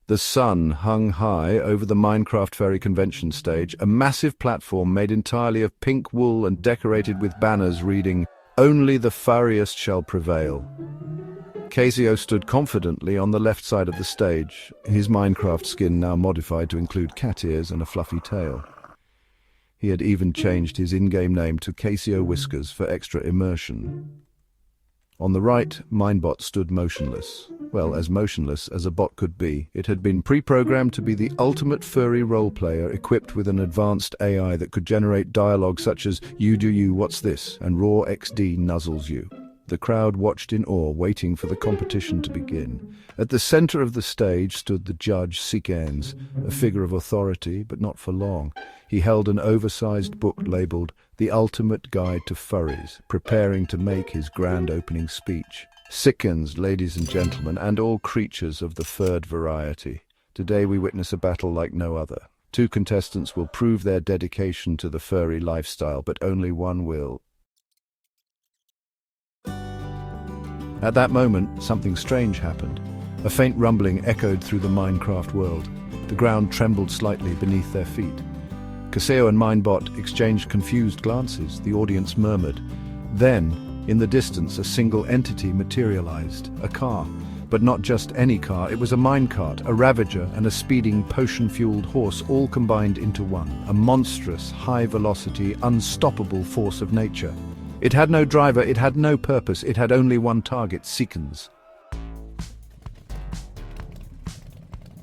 The sun hung high over the Minecraft Furry convention stage, a massive platform made entirely of pink wool and decorated with banners reading, "Only the furriest shall prevail." Caseoh stood confidently on the left side of the stage, his Minecraft skin now modified to include cat ears and a fluffy tail. He had even changed his in-game name to Caseoh Whiskers for extra immersion. On the right, Minebot stood motionless. Well, as motionless as a bot could be. It had been pre-programmed to be the ultimate furry role-player, equipped with an advanced AI that could generate dialogue such as "You do you, what's this?" and "Raw XD nuzzles you." The crowd watched in awe, waiting for the competition to begin. At the center of the stage stood the judge, Caseoh, a figure of authority, but not for long. He held an oversized book labeled "The Ultimate Guide to Furries," preparing to make his grand opening speech. Caseoh, ladies and gentlemen, and all creatures of the furred variety. Today we witness a battle like no other. Two contestants will prove their dedication to the furry lifestyle, but only one will. At that moment, something strange happened. A faint rumbling echoed through the Minecraft world. The ground trembled slightly beneath their feet. Caseoh and Minebot exchanged confused glances. The audience murmured. Then, in the distance, a single entity materialized. A car. But not just any car. It was a minecart, a ravager, and a speeding, potion-fueled horse, all combined into one. A monstrous, high-velocity, unstoppable force of nature. It had no driver, it had no purpose, it had only one target, Caseoh.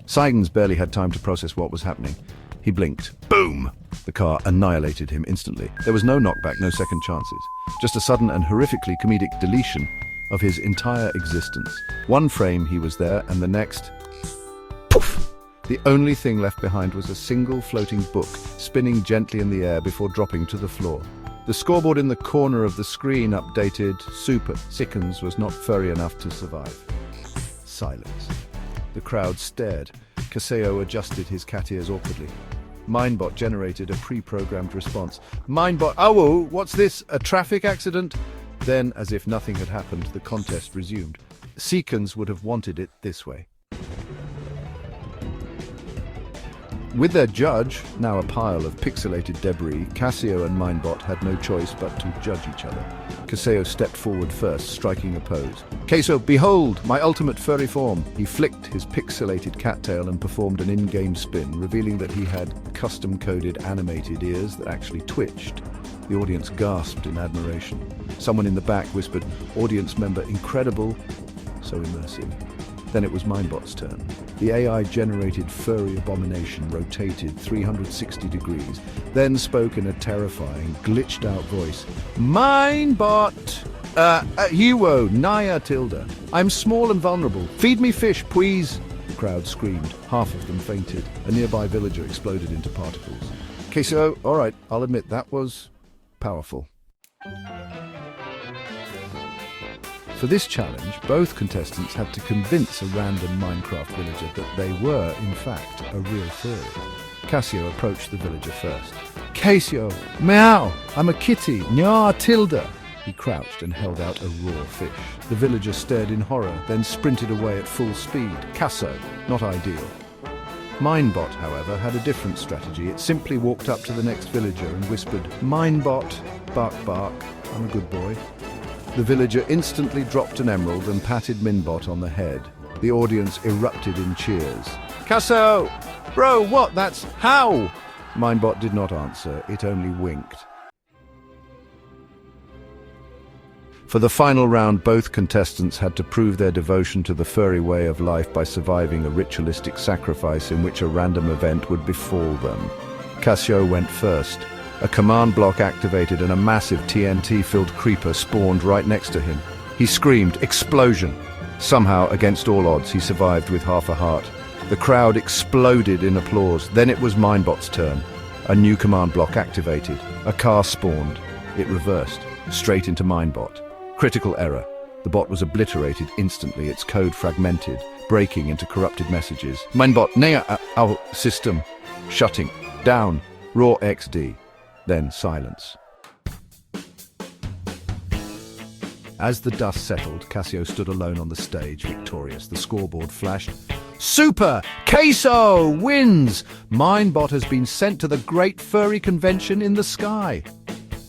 Caseoh barely had time to process what was happening. He blinked. Boom! The car annihilated him instantly. There was no knockback, no second chances. Just a sudden and horrifically comedic deletion of his entire existence. One frame he was there, and the next... poof! The only thing left behind was a single floating book, spinning gently in the air before dropping to the floor. The scoreboard in the corner of the screen updated, "Super, Caseoh was not furry enough to survive." Silence. The crowd stared. Caseoh adjusted his cat ears awkwardly. Minebot generated a pre-programmed response. "Minebot, oh, what's this? A traffic accident?" Then, as if nothing had happened, the contest resumed. Caseoh would have wanted it this way. With their judge, now a pile of pixelated debris, Caseoh and Minebot had no choice but to judge each other. Caseoh stepped forward first, striking a pose. "Caseoh, behold, my ultimate furry form!" He flicked his pixelated cattail and performed an in-game spin, revealing that he had custom-coded animated ears that actually twitched. The audience gasped in admiration. Someone in the back whispered, "Audience member, incredible." So immersive. Then it was Minebot's turn. The AI-generated furry abomination rotated 360 degrees, then spoke in a terrifying, glitched-out voice. "Minebot! Hugo, Naya Tilda. I'm small and vulnerable. Feed me fish, please!" The crowd screamed. Half of them fainted. A nearby villager exploded into particles. Caseoh, all right, I'll admit that was powerful. For this challenge, both contestants had to convince a random Minecraft villager that they were, in fact, a real furry. Caseoh approached the villager first. "Caseoh, meow, I'm a kitty, Nya Tilda." He crouched and held out a raw fish. The villager stared in horror, then sprinted away at full speed. Caseoh, not ideal. Minebot, however, had a different strategy. It simply walked up to the next villager and whispered, "Minebot, bark bark, I'm a good boy." The villager instantly dropped an emerald and patted Minebot on the head. The audience erupted in cheers. "Caseoh! Bro, what? That's how?" Minebot did not answer, it only winked. For the final round, both contestants had to prove their devotion to the furry way of life by surviving a ritualistic sacrifice in which a random event would befall them. Caseoh went first. A command block activated and a massive TNT-filled creeper spawned right next to him. He screamed, "Explosion!" Somehow, against all odds, he survived with half a heart. The crowd exploded in applause. Then it was Minebot's turn. A new command block activated. A car spawned. It reversed, straight into Minebot. Critical error. The bot was obliterated instantly, its code fragmented, breaking into corrupted messages. Minebot, near our system. Shutting down. Raw XD. Then silence. As the dust settled, Caseoh stood alone on the stage, victorious. The scoreboard flashed. Super! Caseoh wins! Minebot has been sent to the Great Furry Convention in the sky.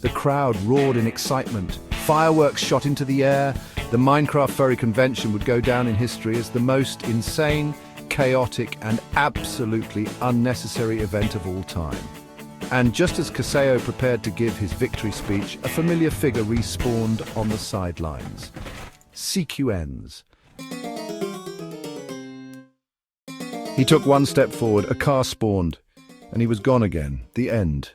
The crowd roared in excitement. Fireworks shot into the air. The Minecraft Furry Convention would go down in history as the most insane, chaotic, and absolutely unnecessary event of all time. And just as Caseoh prepared to give his victory speech, a familiar figure respawned on the sidelines. CQNs. He took one step forward, a car spawned, and he was gone again. The end.